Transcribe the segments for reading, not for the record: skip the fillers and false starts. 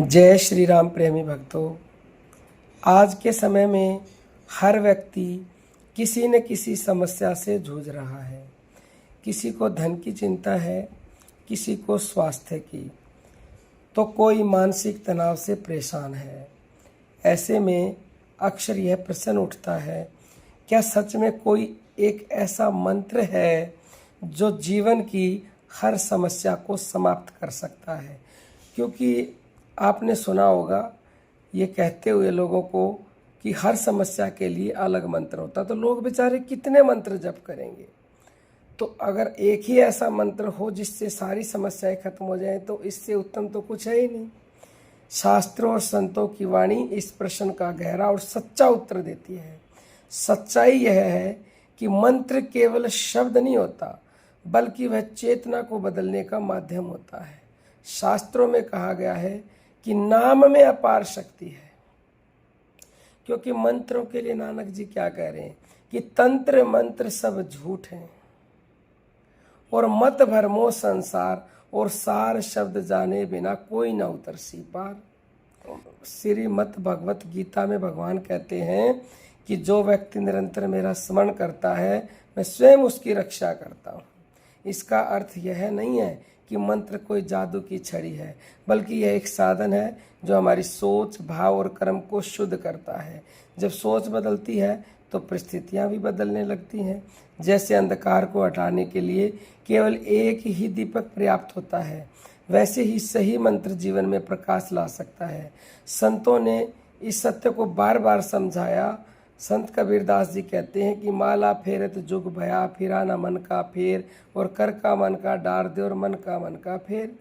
जय श्री राम प्रेमी भक्तों। आज के समय में हर व्यक्ति किसी न किसी समस्या से जूझ रहा है। किसी को धन की चिंता है, किसी को स्वास्थ्य की, तो कोई मानसिक तनाव से परेशान है। ऐसे में अक्सर यह प्रश्न उठता है, क्या सच में कोई एक ऐसा मंत्र है जो जीवन की हर समस्या को समाप्त कर सकता है? क्योंकि आपने सुना होगा ये कहते हुए लोगों को कि हर समस्या के लिए अलग मंत्र होता, तो लोग बेचारे कितने मंत्र जप करेंगे। तो अगर एक ही ऐसा मंत्र हो जिससे सारी समस्याएं खत्म हो जाएं, तो इससे उत्तम तो कुछ है ही नहीं। शास्त्रों और संतों की वाणी इस प्रश्न का गहरा और सच्चा उत्तर देती है। सच्चाई यह है कि मंत्र केवल शब्द नहीं होता, बल्कि वह चेतना को बदलने का माध्यम होता है। शास्त्रों में कहा गया है कि नाम में अपार शक्ति है। क्योंकि मंत्रों के लिए नानक जी क्या कह रहे हैं कि तंत्र मंत्र सब झूठ हैं और मत भरमो संसार, और सार शब्द जाने बिना कोई न उतर सी पार। श्रीमद् भगवत गीता में भगवान कहते हैं कि जो व्यक्ति निरंतर मेरा स्मरण करता है, मैं स्वयं उसकी रक्षा करता हूँ। इसका अर्थ यह नहीं है कि मंत्र कोई जादू की छड़ी है, बल्कि यह एक साधन है जो हमारी सोच, भाव और कर्म को शुद्ध करता है। जब सोच बदलती है तो परिस्थितियां भी बदलने लगती हैं। जैसे अंधकार को हटाने के लिए केवल एक ही दीपक पर्याप्त होता है, वैसे ही सही मंत्र जीवन में प्रकाश ला सकता है। संतों ने इस सत्य को बार बार समझाया। संत कबीरदास जी कहते हैं कि माला फेरत जुग भया, फिरा न मन का फेर, और कर का मन का डार दे और मन का मन का फेर।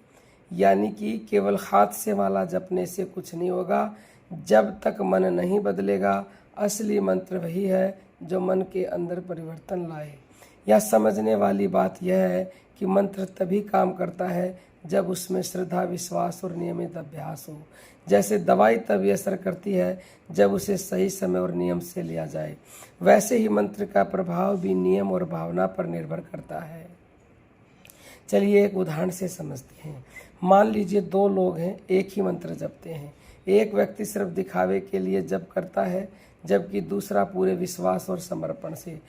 यानी कि केवल हाथ से माला जपने से कुछ नहीं होगा, जब तक मन नहीं बदलेगा। असली मंत्र वही है जो मन के अंदर परिवर्तन लाए। यह समझने वाली बात यह है कि मंत्र तभी काम करता है जब उसमें श्रद्धा, विश्वास और नियमित अभ्यास हो। जैसे दवाई तभी असर करती है जब उसे सही समय और नियम से लिया जाए, वैसे ही मंत्र का प्रभाव भी नियम और भावना पर निर्भर करता है। चलिए एक उदाहरण से समझते हैं। मान लीजिए दो लोग हैं, एक ही मंत्र जपते हैं। एक व्यक्ति सिर्फ दिखावे के लिए जप करता है, जबकि दूसरा पूरे विश्वास और समर्पण से।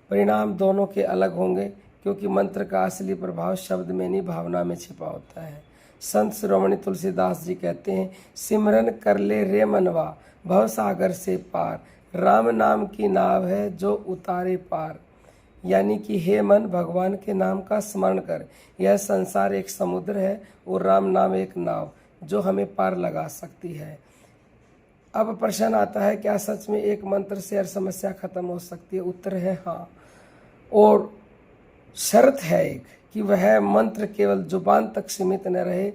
परिणाम दोनों के अलग होंगे, क्योंकि मंत्र का असली प्रभाव शब्द में नहीं, भावना में छिपा होता है। संत शिरोमणि तुलसीदास जी कहते हैं, सिमरन कर ले रे मनवा, भव सागर से पार, राम नाम की नाव है जो उतारे पार। यानी कि हे मन, भगवान के नाम का स्मरण कर। यह संसार एक समुद्र है और राम नाम एक नाव जो हमें पार लगा सकती है। अब प्रश्न आता है, क्या सच में एक मंत्र से हर समस्या खत्म हो सकती है? उत्तर है हाँ, और शर्त है एक कि वह मंत्र केवल जुबान तक सीमित न रहे,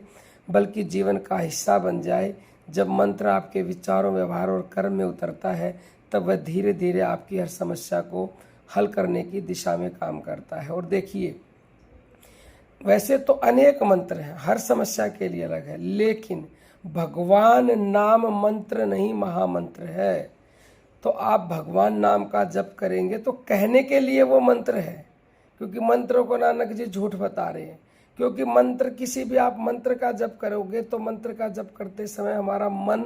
बल्कि जीवन का हिस्सा बन जाए। जब मंत्र आपके विचारों, व्यवहार और कर्म में उतरता है, तब वह धीरे धीरे आपकी हर समस्या को हल करने की दिशा में काम करता है। और देखिए, वैसे तो अनेक मंत्र हैं, हर समस्या के लिए अलग है, लेकिन भगवान नाम मंत्र नहीं, महामंत्र है। तो आप भगवान नाम का जप करेंगे तो कहने के लिए वो मंत्र है, क्योंकि मंत्रों को नानक जी झूठ बता रहे हैं। क्योंकि मंत्र, किसी भी आप मंत्र का जप करोगे तो मंत्र का जप करते समय हमारा मन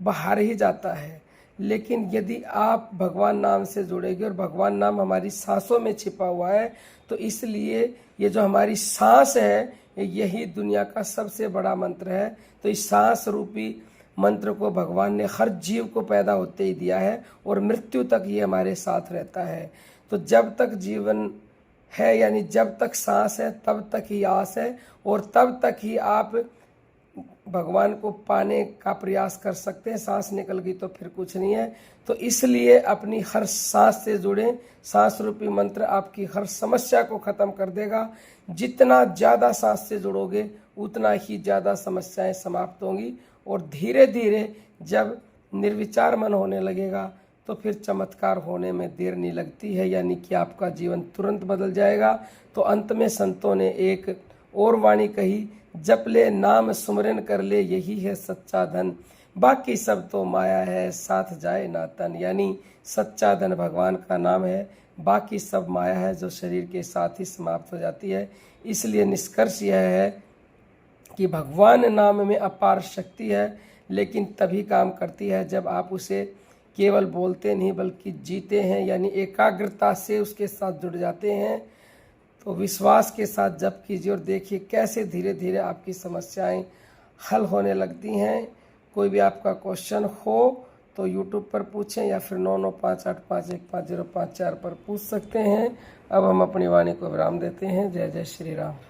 बाहर ही जाता है। लेकिन यदि आप भगवान नाम से जुड़ेंगे, और भगवान नाम हमारी सांसों में छिपा हुआ है, तो इसलिए ये जो हमारी सांस है, यही दुनिया का सबसे बड़ा मंत्र है। तो इस सांस रूपी मंत्र को भगवान ने हर जीव को पैदा होते ही दिया है, और मृत्यु तक ये हमारे साथ रहता है। तो जब तक जीवन है, यानी जब तक सांस है, तब तक ही आस है, और तब तक ही आप भगवान को पाने का प्रयास कर सकते हैं। सांस निकल गई तो फिर कुछ नहीं है। तो इसलिए अपनी हर सांस से जुड़ें। सांस रूपी मंत्र आपकी हर समस्या को खत्म कर देगा। जितना ज़्यादा सांस से जुड़ोगे, उतना ही ज़्यादा समस्याएं समाप्त होंगी, और धीरे धीरे जब निर्विचार मन होने लगेगा, तो फिर चमत्कार होने में देर नहीं लगती है, यानी कि आपका जीवन तुरंत बदल जाएगा। तो अंत में संतों ने एक और वाणी कही, जप ले नाम सुमरन कर ले, यही है सच्चा धन, बाकी सब तो माया है, साथ जाए ना तन। यानी सच्चा धन भगवान का नाम है, बाकी सब माया है जो शरीर के साथ ही समाप्त हो जाती है। इसलिए निष्कर्ष यह है कि भगवान नाम में अपार शक्ति है, लेकिन तभी काम करती है जब आप उसे केवल बोलते नहीं बल्कि जीते हैं, यानी एकाग्रता से उसके साथ जुड़ जाते हैं। तो विश्वास के साथ जप कीजिए और देखिए कैसे धीरे धीरे आपकी समस्याएं हल होने लगती हैं। कोई भी आपका क्वेश्चन हो तो YouTube पर पूछें या फिर 9958515054 पर पूछ सकते हैं। अब हम अपनी वाणी को विराम देते हैं। जय जय श्री राम।